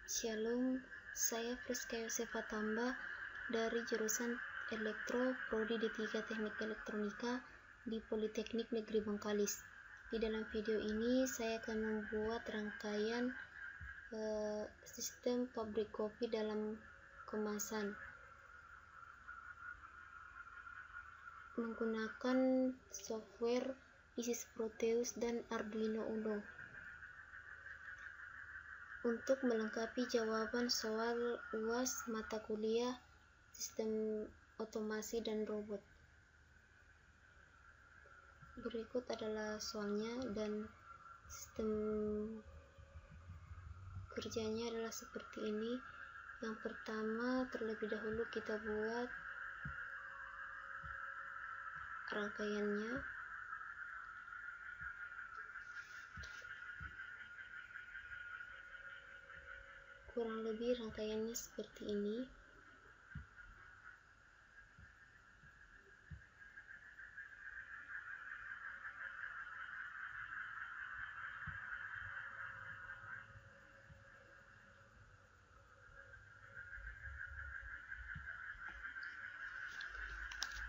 Shalom, saya Friska Yosefa Tamba dari jurusan Elektro Prodi D3 Teknik Elektronika di Politeknik Negeri Bengkalis. Di dalam video ini saya akan membuat rangkaian sistem pabrik kopi dalam kemasan menggunakan software Isis Proteus dan Arduino Uno. Untuk melengkapi jawaban soal UAS mata kuliah Sistem Otomasi dan Robot. Berikut adalah soalnya dan sistem kerjanya adalah seperti ini. Yang pertama, terlebih dahulu kita buat rangkaiannya. Kurang lebih rangkaiannya seperti ini.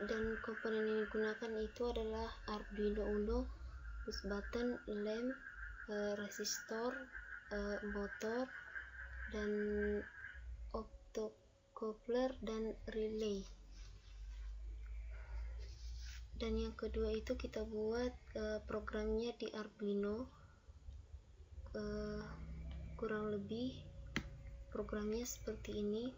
Dan komponen yang digunakan itu adalah Arduino Uno, push button, lem, resistor, motor, dan optocoupler dan relay. Dan yang kedua itu kita buat programnya di Arduino. Kurang lebih programnya seperti ini.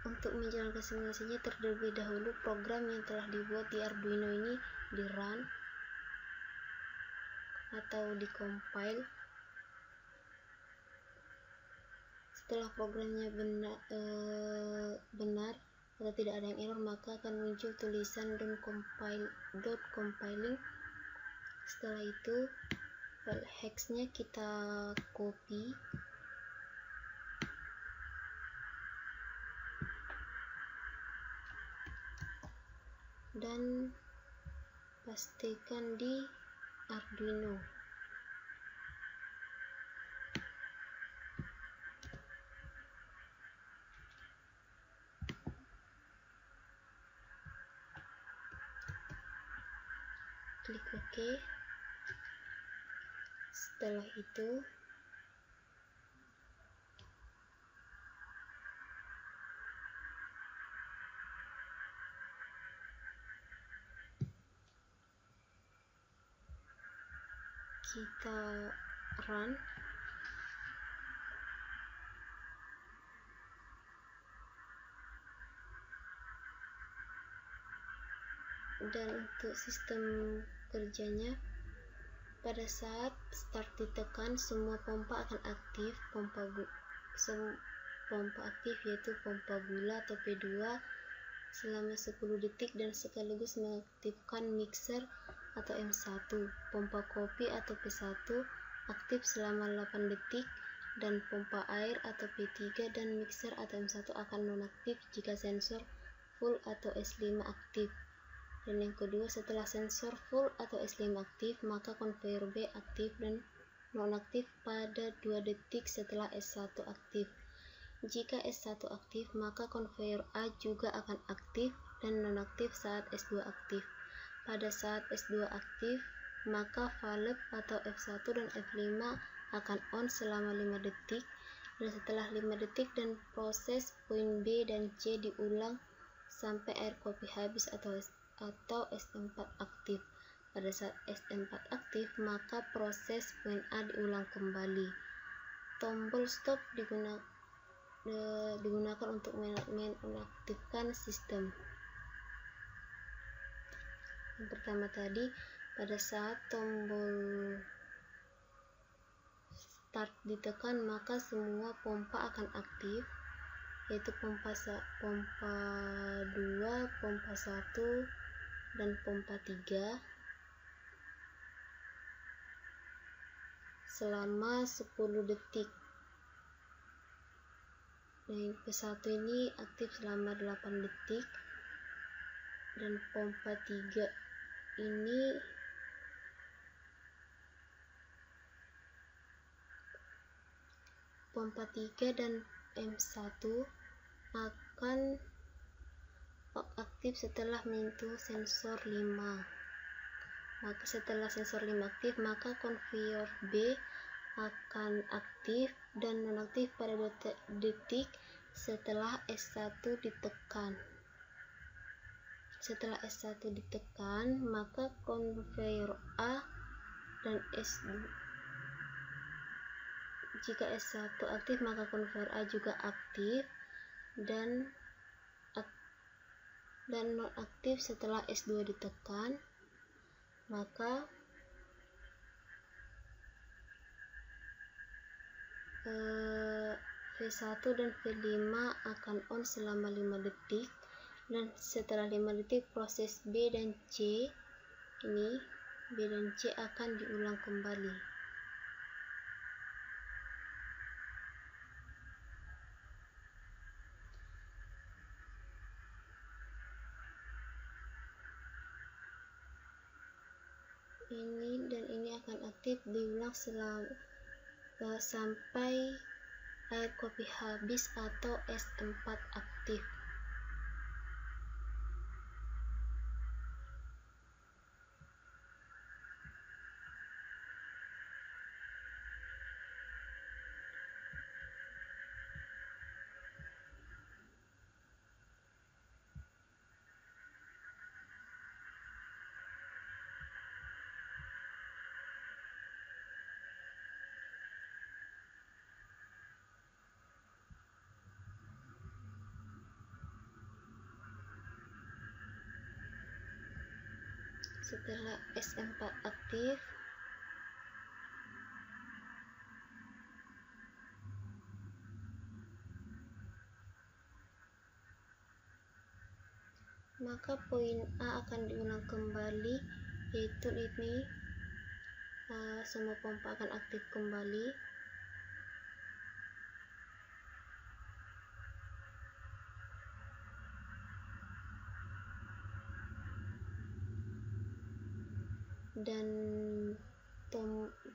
Untuk menjalankan simulasinya, terlebih dahulu program yang telah dibuat di Arduino ini di run atau di compile. Setelah programnya benar atau tidak ada yang error, maka akan muncul tulisan .compiling. Setelah itu file hexnya kita copy dan pastikan di Arduino. Klik OK. Setelah itu kita run. Dan untuk sistem kerjanya, pada saat start ditekan, semua pompa akan aktif. Pompa aktif yaitu pompa gula atau P2 selama 10 detik dan sekaligus mengaktifkan mixer atau M1. Pompa kopi atau P1 aktif selama 8 detik dan pompa air atau P3 dan mixer atau M1 akan nonaktif jika sensor full atau S5 aktif. Dan yang kedua, setelah sensor full atau S5 aktif, maka konveyor B aktif dan nonaktif pada 2 detik setelah S1 aktif. Jika S1 aktif, maka konveyor A juga akan aktif dan nonaktif saat S2 aktif. Pada saat S2 aktif, maka valve atau F1 dan F5 akan on selama 5 detik, dan setelah 5 detik dan proses poin B dan C diulang sampai air kopi habis atau S4 aktif. Pada saat S4 aktif, maka proses poin A diulang kembali. Tombol stop digunakan untuk mengaktifkan sistem. Yang pertama tadi, pada saat tombol start ditekan, maka semua pompa akan aktif, yaitu pompa 2, pompa 1, dan pompa 3 selama 10 detik. Nah, P1 ini aktif selama 8 detik dan pompa 3 ini pompa 3 dan M1 akan aktif setelah menyentuh sensor 5. Maka setelah sensor 5 aktif, maka konveyor B akan aktif dan nonaktif pada 2 detik setelah S1 ditekan. Setelah S1 ditekan, maka konveyor A dan S2. Jika S1 aktif, maka konveyor A juga aktif dan nonaktif setelah S2 ditekan, maka V1 dan V5 akan on selama 5 detik, dan setelah 5 detik proses B dan C akan diulang kembali. Ini akan aktif diulang sampai air kopi habis atau S4 aktif. Setelah S4 aktif, maka poin A akan diulang kembali, yaitu ini semua pompa akan aktif kembali.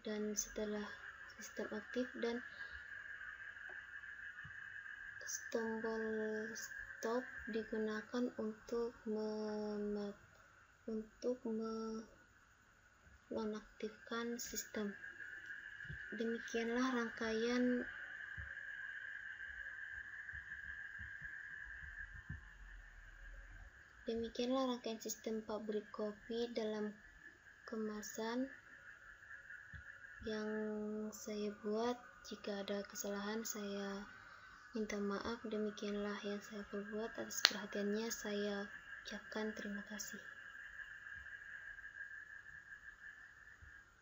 Dan setelah sistem aktif, dan tombol stop digunakan untuk menonaktifkan sistem. Demikianlah rangkaian sistem pabrik kopi dalam kemasan yang saya buat. Jika ada kesalahan, saya minta maaf. Demikianlah yang saya perbuat. Atas perhatiannya saya ucapkan terima kasih.